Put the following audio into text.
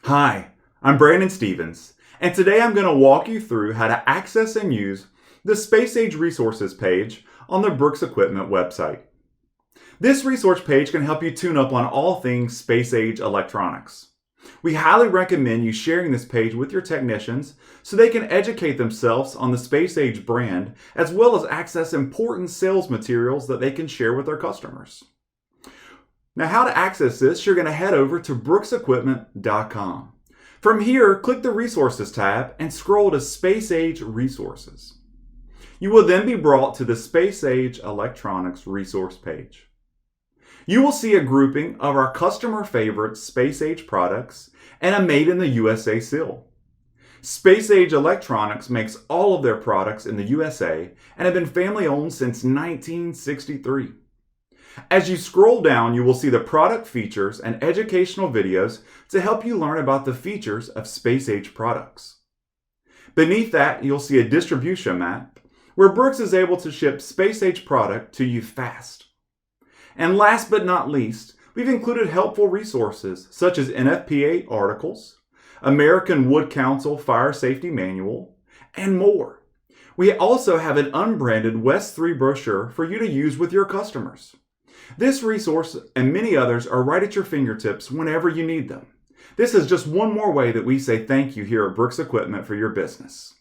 Hi, I'm Brandon Stevens, and today I'm going to walk you through how to access and use the Space Age Resources page on the Brooks Equipment website. This resource page can help you tune up on all things space age electronics. We highly recommend you sharing this page with your technicians so they can educate themselves on the Space Age brand as well as access important sales materials that they can share with their customers. Now, how to access this, you're going to head over to brooksequipment.com. From here, click the Resources tab and scroll to Space Age Resources. You will then be brought to the Space Age Electronics resource page. You will see a grouping of our customer favorite Space Age products and a Made in the USA seal. Space Age Electronics makes all of their products in the USA and have been family owned since 1963. As you scroll down, you will see the product features and educational videos to help you learn about the features of Space Age products. Beneath that, you'll see a distribution map where Brooks is able to ship Space Age product to you fast. And last but not least, we've included helpful resources such as NFPA articles, American Wood Council Fire Safety Manual, and more. We also have an unbranded West 3 brochure for you to use with your customers. This resource and many others are right at your fingertips whenever you need them. This is just one more way that we say thank you here at Brooks Equipment for your business.